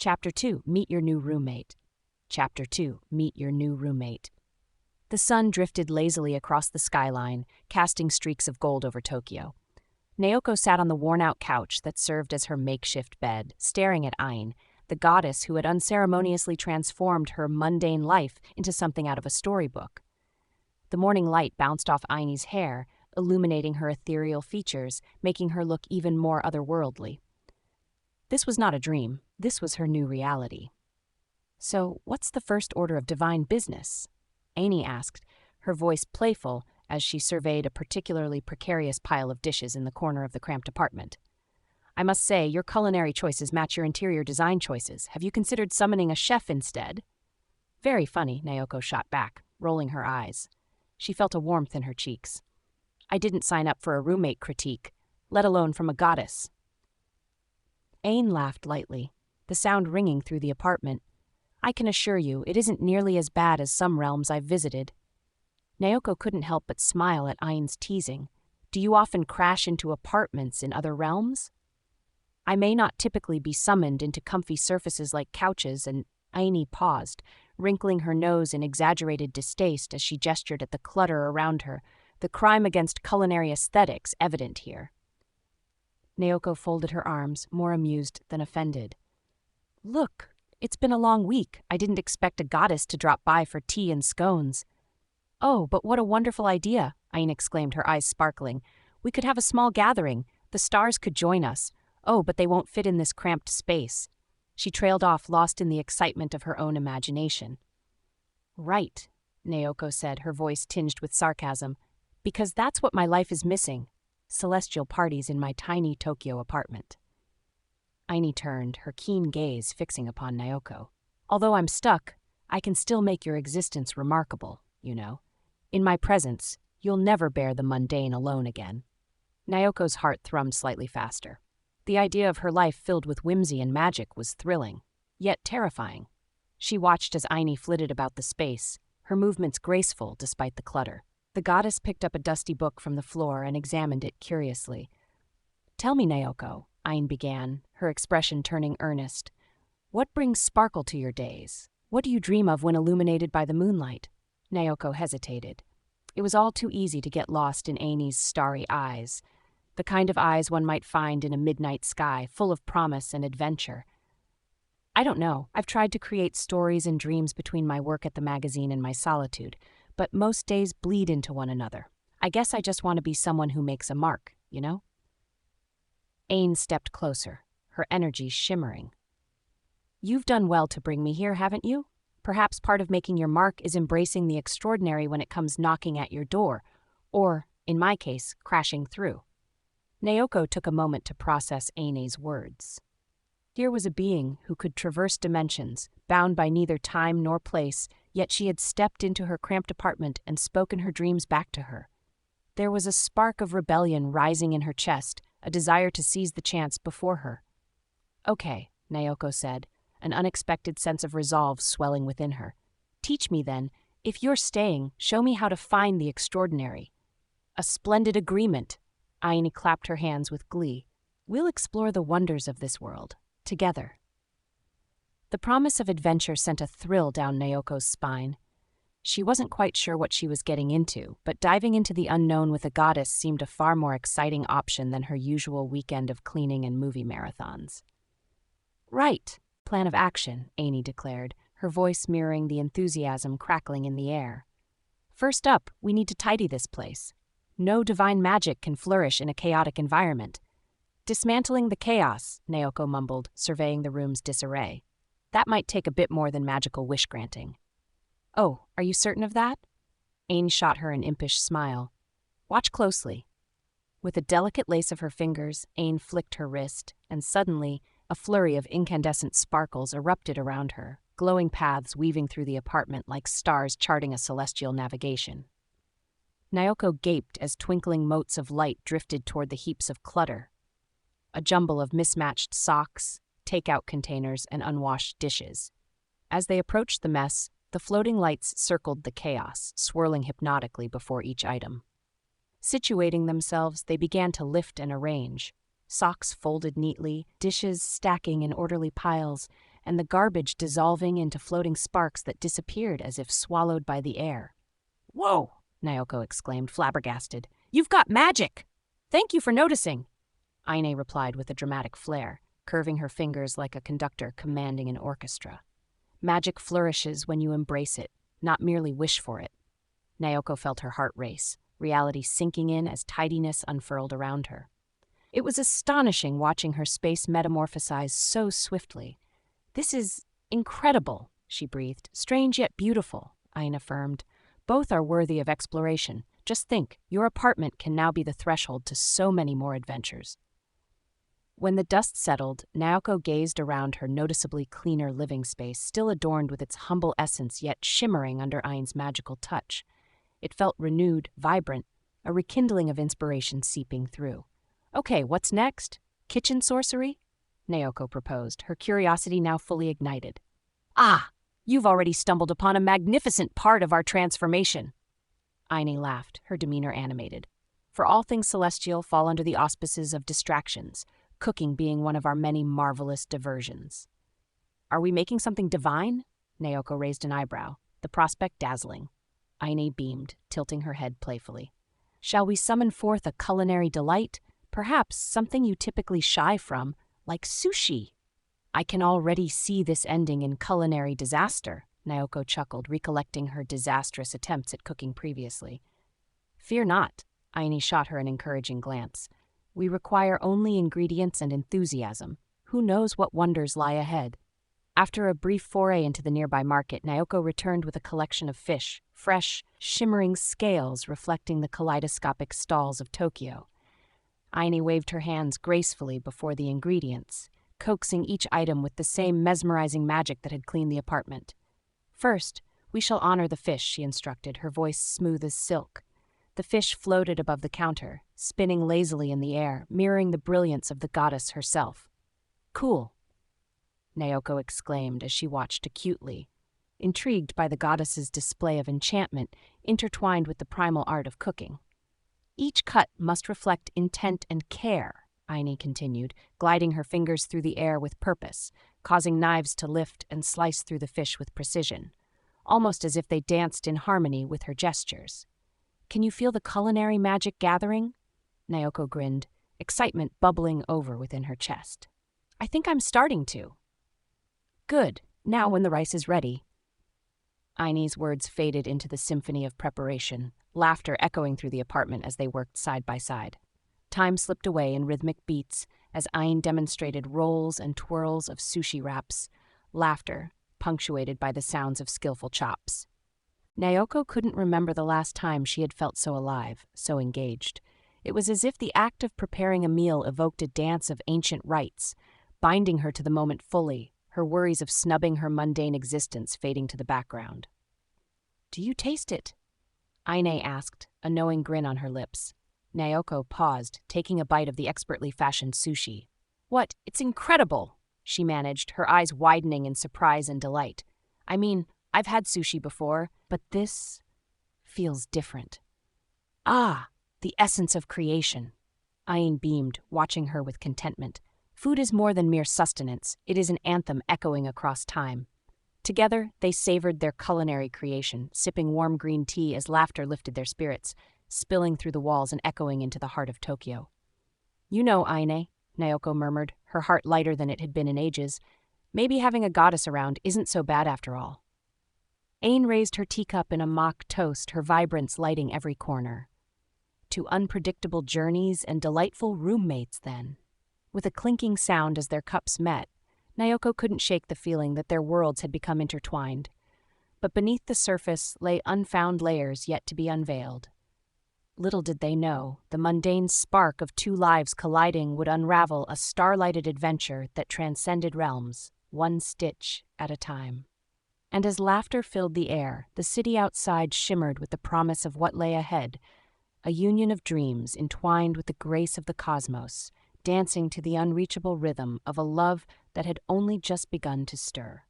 Chapter 2, Meet Your New Roommate. Chapter 2, Meet Your New Roommate. The sun drifted lazily across the skyline, casting streaks of gold over Tokyo. Naoko sat on the worn-out couch that served as her makeshift bed, staring at Ain, the goddess who had unceremoniously transformed her mundane life into something out of a storybook. The morning light bounced off Aine's hair, illuminating her ethereal features, making her look even more otherworldly. This was not a dream. This was her new reality. "So, what's the first order of divine business?" Aine asked, her voice playful as she surveyed a particularly precarious pile of dishes in the corner of the cramped apartment. "I must say, your culinary choices match your interior design choices. Have you considered summoning a chef instead?" "Very funny," Naoko shot back, rolling her eyes. She felt a warmth in her cheeks. "I didn't sign up for a roommate critique, let alone from a goddess." Aine laughed lightly, the sound ringing through the apartment. "I can assure you, it isn't nearly as bad as some realms I've visited." Naoko couldn't help but smile at Aine's teasing. "Do you often crash into apartments in other realms?" "I may not typically be summoned into comfy surfaces like couches," and Aine paused, wrinkling her nose in exaggerated distaste as she gestured at the clutter around her, the crime against culinary aesthetics evident here. Naoko folded her arms, more amused than offended. "Look, it's been a long week. I didn't expect a goddess to drop by for tea and scones." "Oh, but what a wonderful idea," Aine exclaimed, her eyes sparkling. "We could have a small gathering. The stars could join us. Oh, but they won't fit in this cramped space." She trailed off, lost in the excitement of her own imagination. "Right," Naoko said, her voice tinged with sarcasm, "because that's what my life is missing. Celestial parties in my tiny Tokyo apartment." Aine turned, her keen gaze fixing upon Naoko. "Although I'm stuck, I can still make your existence remarkable, you know. In my presence, you'll never bear the mundane alone again." Naoko's heart thrummed slightly faster. The idea of her life filled with whimsy and magic was thrilling, yet terrifying. She watched as Aine flitted about the space, her movements graceful despite the clutter. The goddess picked up a dusty book from the floor and examined it curiously. "Tell me, Naoko," Aine began, her expression turning earnest. "What brings sparkle to your days? What do you dream of when illuminated by the moonlight?" Naoko hesitated. It was all too easy to get lost in Aine's starry eyes, the kind of eyes one might find in a midnight sky, full of promise and adventure. "I don't know. I've tried to create stories and dreams between my work at the magazine and my solitude, but most days bleed into one another. I guess I just want to be someone who makes a mark, you know?" Aine stepped closer, her energy shimmering. "You've done well to bring me here, haven't you? Perhaps part of making your mark is embracing the extraordinary when it comes knocking at your door, or, in my case, crashing through." Naoko took a moment to process Aine's words. Here was a being who could traverse dimensions, bound by neither time nor place, yet she had stepped into her cramped apartment and spoken her dreams back to her. There was a spark of rebellion rising in her chest, a desire to seize the chance before her. "Okay," Naoko said, an unexpected sense of resolve swelling within her. "Teach me then. If you're staying, show me how to find the extraordinary." "A splendid agreement." Aine clapped her hands with glee. "We'll explore the wonders of this world, together." The promise of adventure sent a thrill down Naoko's spine. She wasn't quite sure what she was getting into, but diving into the unknown with a goddess seemed a far more exciting option than her usual weekend of cleaning and movie marathons. "Right. Plan of action," Aine declared, her voice mirroring the enthusiasm crackling in the air. "First up, we need to tidy this place. No divine magic can flourish in a chaotic environment." "Dismantling the chaos," Naoko mumbled, surveying the room's disarray. "That might take a bit more than magical wish-granting." "Oh, are you certain of that?" Aine shot her an impish smile. "Watch closely." With a delicate lace of her fingers, Aine flicked her wrist, and suddenly, a flurry of incandescent sparkles erupted around her, glowing paths weaving through the apartment like stars charting a celestial navigation. Naoko gaped as twinkling motes of light drifted toward the heaps of clutter. A jumble of mismatched socks, takeout containers, and unwashed dishes. As they approached the mess, the floating lights circled the chaos, swirling hypnotically before each item. Situating themselves, they began to lift and arrange, socks folded neatly, dishes stacking in orderly piles, and the garbage dissolving into floating sparks that disappeared as if swallowed by the air. "Whoa!" Naoko exclaimed, flabbergasted. "You've got magic!" "Thank you for noticing," Aine replied with a dramatic flair, curving her fingers like a conductor commanding an orchestra. "Magic flourishes when you embrace it, not merely wish for it." Naoko felt her heart race, reality sinking in as tidiness unfurled around her. It was astonishing watching her space metamorphosize so swiftly. "This is incredible," she breathed. "Strange yet beautiful," Aine affirmed. "Both are worthy of exploration. Just think, your apartment can now be the threshold to so many more adventures." When the dust settled, Naoko gazed around her noticeably cleaner living space, still adorned with its humble essence yet shimmering under Aine's magical touch. It felt renewed, vibrant, a rekindling of inspiration seeping through. "Okay, what's next? Kitchen sorcery?" Naoko proposed, her curiosity now fully ignited. "Ah, you've already stumbled upon a magnificent part of our transformation." Aine laughed, her demeanor animated. "For all things celestial fall under the auspices of distractions, cooking being one of our many marvelous diversions." "Are we making something divine?" Naoko raised an eyebrow, the prospect dazzling. Aine beamed, tilting her head playfully. "Shall we summon forth a culinary delight? Perhaps something you typically shy from, like sushi?" "I can already see this ending in culinary disaster," Naoko chuckled, recollecting her disastrous attempts at cooking previously. "Fear not," Aine shot her an encouraging glance. "We require only ingredients and enthusiasm. Who knows what wonders lie ahead?" After a brief foray into the nearby market, Naoko returned with a collection of fish, fresh, shimmering scales reflecting the kaleidoscopic stalls of Tokyo. Aine waved her hands gracefully before the ingredients, coaxing each item with the same mesmerizing magic that had cleaned the apartment. "First, we shall honor the fish," she instructed, her voice smooth as silk. The fish floated above the counter, spinning lazily in the air, mirroring the brilliance of the goddess herself. "Cool," Naoko exclaimed as she watched acutely, intrigued by the goddess's display of enchantment intertwined with the primal art of cooking. "Each cut must reflect intent and care," Aine continued, gliding her fingers through the air with purpose, causing knives to lift and slice through the fish with precision, almost as if they danced in harmony with her gestures. "Can you feel the culinary magic gathering?" Naoko grinned, excitement bubbling over within her chest. "I think I'm starting to." "Good. Now when the rice is ready." Aine's words faded into the symphony of preparation, laughter echoing through the apartment as they worked side by side. Time slipped away in rhythmic beats as Aine demonstrated rolls and twirls of sushi wraps, laughter punctuated by the sounds of skillful chops. Naoko couldn't remember the last time she had felt so alive, so engaged. It was as if the act of preparing a meal evoked a dance of ancient rites, binding her to the moment fully, her worries of snubbing her mundane existence fading to the background. "Do you taste it?" Aine asked, a knowing grin on her lips. Naoko paused, taking a bite of the expertly fashioned sushi. "What? It's incredible!" she managed, her eyes widening in surprise and delight. "I mean, I've had sushi before, but this feels different." "Ah, the essence of creation." Aine beamed, watching her with contentment. "Food is more than mere sustenance, it is an anthem echoing across time." Together, they savored their culinary creation, sipping warm green tea as laughter lifted their spirits, spilling through the walls and echoing into the heart of Tokyo. "You know, Aine," Naoko murmured, her heart lighter than it had been in ages, "maybe having a goddess around isn't so bad after all." Aine raised her teacup in a mock toast, her vibrance lighting every corner. "To unpredictable journeys and delightful roommates, then." With a clinking sound as their cups met, Naoko couldn't shake the feeling that their worlds had become intertwined. But beneath the surface lay unfound layers yet to be unveiled. Little did they know, the mundane spark of two lives colliding would unravel a starlighted adventure that transcended realms, one stitch at a time. And as laughter filled the air, the city outside shimmered with the promise of what lay ahead, a union of dreams entwined with the grace of the cosmos, dancing to the unreachable rhythm of a love that had only just begun to stir.